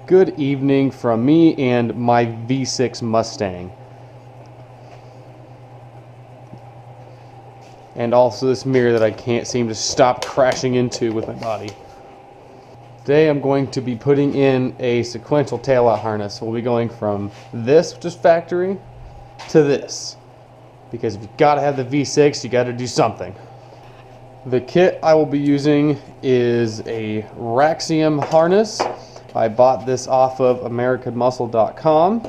Good evening from me and my V6 Mustang. And also this mirror that I can't seem to stop crashing into with my body. Today I'm going to be putting in a sequential taillight harness. We'll be going from this, which is factory, to this. Because if you gotta have the V6, you gotta do something. The kit I will be using is a Raxiom harness. I bought this off of AmericanMuscle.com.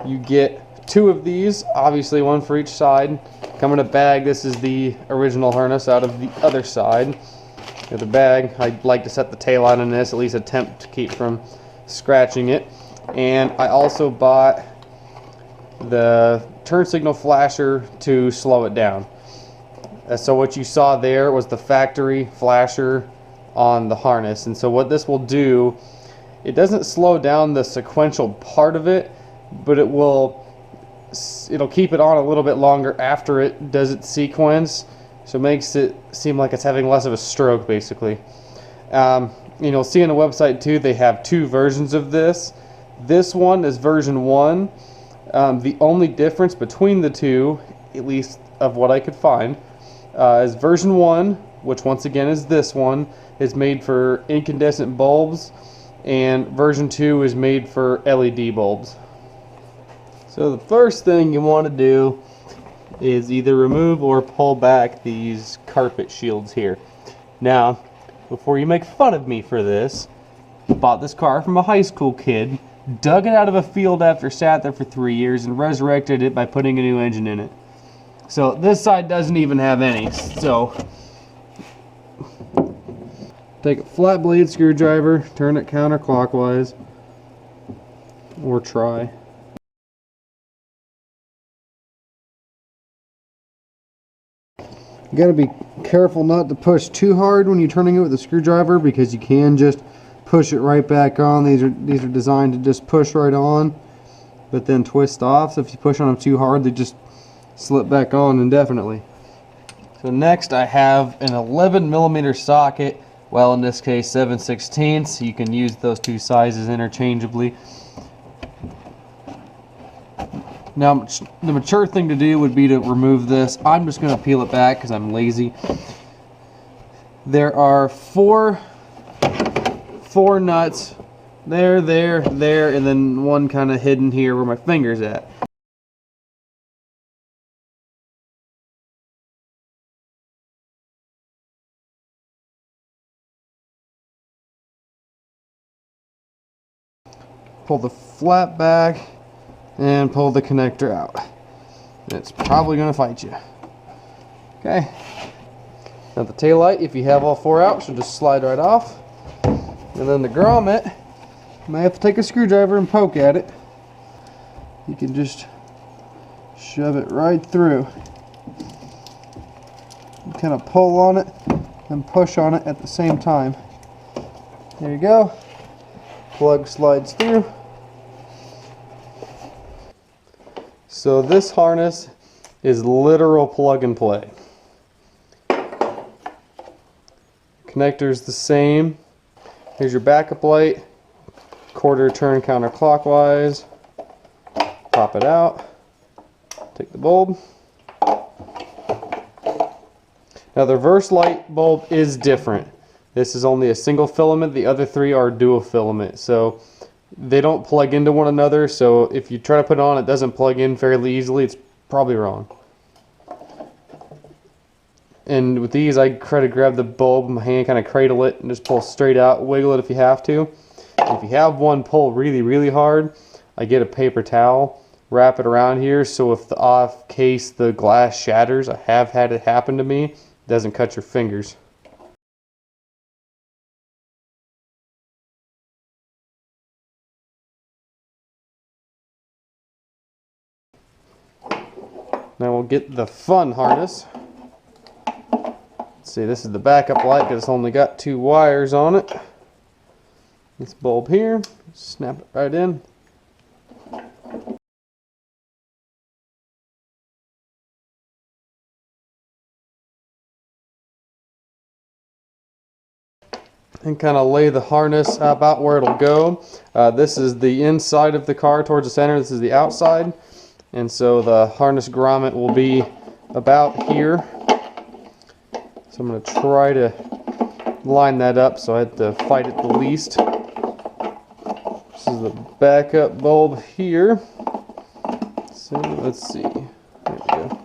You get 2 of these, obviously one for each side. Come in a bag. This is the original harness out of the other side. In the bag, I'd like to set the taillight on this, at least attempt to keep from scratching it. And I also bought the turn signal flasher to slow it down. So what you saw there was the factory flasher on the harness, and so what this will do, it doesn't slow down the sequential part of it, but it'll keep it on a little bit longer after it does its sequence, so it makes it seem like it's having less of a stroke basically. You'll see on the website too, they have 2 versions of this. This one is version 1. The only difference between the 2, at least of what I could find, is version 1, which once again is this one, is made for incandescent bulbs, and version 2 is made for LED bulbs. So the first thing you want to do is either remove or pull back these carpet shields here. Now, before you make fun of me for this, I bought this car from a high school kid, dug it out of a field after sat there for 3 years, and resurrected it by putting a new engine in it. So this side doesn't even have any. So take a flat blade screwdriver, turn it counterclockwise, or try. You gotta be careful not to push too hard when you're turning it with a screwdriver, because you can just push it right back on. These are designed to just push right on, but then twist off. So if you push on them too hard, they just slip back on indefinitely. So next I have an 11mm socket. Well, in this case 7/16. You can use those 2 sizes interchangeably. Now the mature thing to do would be to remove this. I'm just going to peel it back because I'm lazy. There are four nuts. There, and then one kind of hidden here where my finger's at. Pull the flap back and pull the connector out. It's probably going to fight you. Okay. Now the taillight, if you have all 4 out, should just slide right off. And then the grommet, you might have to take a screwdriver and poke at it. You can just shove it right through. You kind of pull on it and push on it at the same time. There you go. Plug slides through. So this harness is literal plug and play. Connector's the same. Here's your backup light. Quarter turn counterclockwise. Pop it out. Take the bulb. Now the reverse light bulb is different. This is only a single filament. The other 3 are dual filament. So they don't plug into one another. So if you try to put it on, it doesn't plug in fairly easily. It's probably wrong. And with these, I try to grab the bulb with my hand, kind of cradle it, and just pull straight out. Wiggle it if you have to. If you have one pull really, really hard, I get a paper towel, wrap it around here, so if the off case the glass shatters, I have had it happen to me, it doesn't cut your fingers. Now we'll get the fun harness. Let's see, this is the backup light because it's only got 2 wires on it. This bulb here, snap it right in. and kind of lay the harness about where it'll go. This is the inside of the car towards the center. This is the outside. And so the harness grommet will be about here. So I'm going to try to line that up so I have to fight it the least. This is the backup bulb here. So let's see. There we go.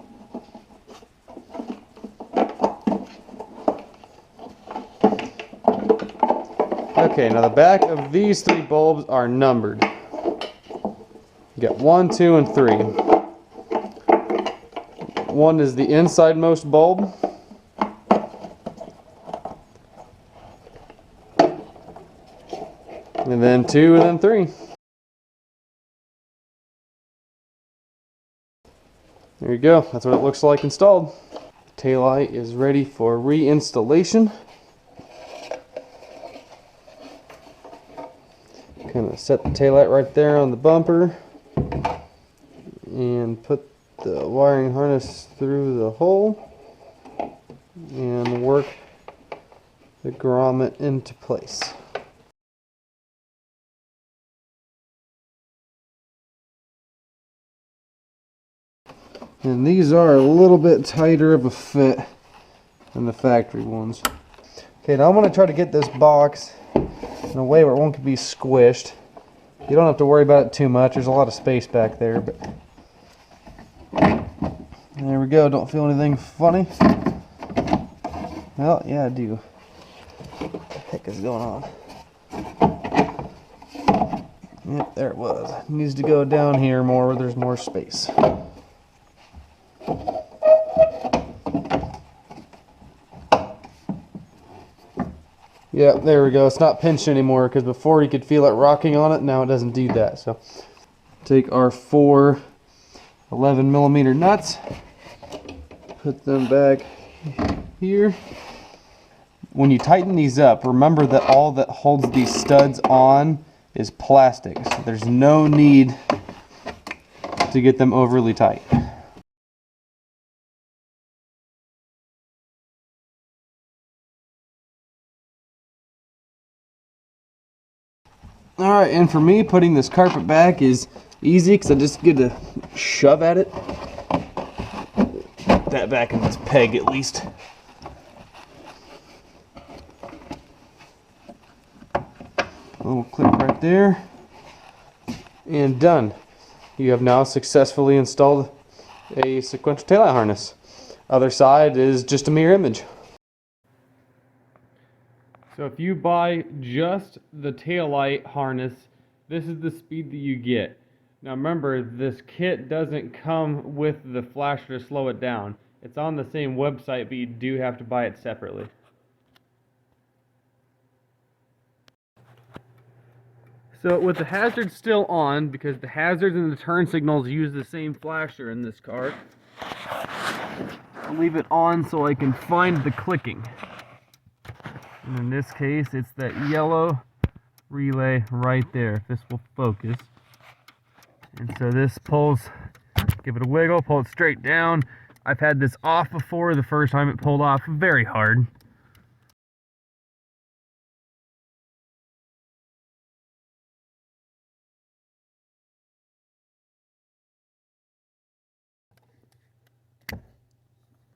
Okay, now the back of these 3 bulbs are numbered. You got 1, 2, and 3. 1 is the inside-most bulb. And then 2, and then 3. There you go. That's what it looks like installed. The taillight is ready for reinstallation. Kind of set the taillight right there on the bumper and put the wiring harness through the hole and work the grommet into place. And these are a little bit tighter of a fit than the factory ones. Okay, now I'm going to try to get this box in a way where it won't be squished. You don't have to worry about it too much. There's a lot of space back there, but there we go. Don't feel anything funny. Well, yeah, I do. What the heck is going on? Yep, there it was. It needs to go down here more where there's more space. Yeah, there we go. It's not pinched anymore because before you could feel it rocking on it. Now it doesn't do that. So take our 4 11mm nuts, put them back here. When you tighten these up, remember that all that holds these studs on is plastic. So there's no need to get them overly tight. Alright, and for me, putting this carpet back is easy because I just get to shove at it. Put that back in this peg at least. A little clip right there. And done. You have now successfully installed a sequential taillight harness. Other side is just a mirror image. So if you buy just the taillight harness, this is the speed that you get. Now remember, this kit doesn't come with the flasher to slow it down. It's on the same website, but you do have to buy it separately. So with the hazards still on, because the hazards and the turn signals use the same flasher in this car, I'll leave it on so I can find the clicking. And in this case, it's that yellow relay right there, if this will focus. And so this pulls, give it a wiggle, pull it straight down. I've had this off before. The first time it pulled off very hard.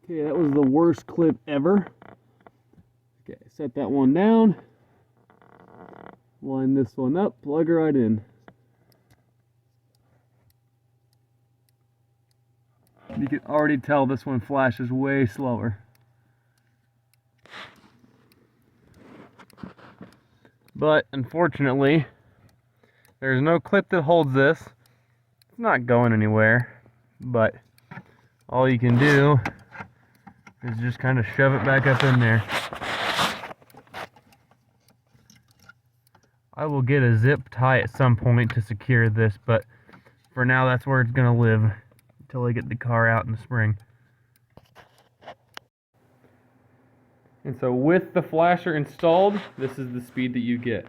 Okay, that was the worst clip ever. Okay, set that one down. Line this one up, plug her right in. You can already tell this one flashes way slower. But unfortunately, there's no clip that holds this. It's not going anywhere, but all you can do is just kind of shove it back up in there. I will get a zip tie at some point to secure this, but for now that's where it's going to live until I get the car out in the spring. And so with the flasher installed, this is the speed that you get.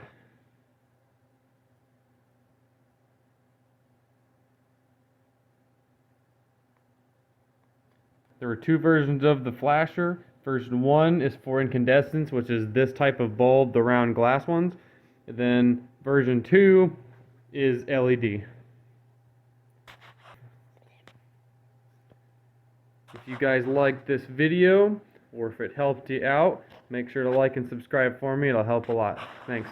There were 2 versions of the flasher. Version 1 is for incandescence, which is this type of bulb, the round glass ones. And then version 2 is LED. If you guys liked this video, or if it helped you out, make sure to like and subscribe for me. It'll help a lot. Thanks.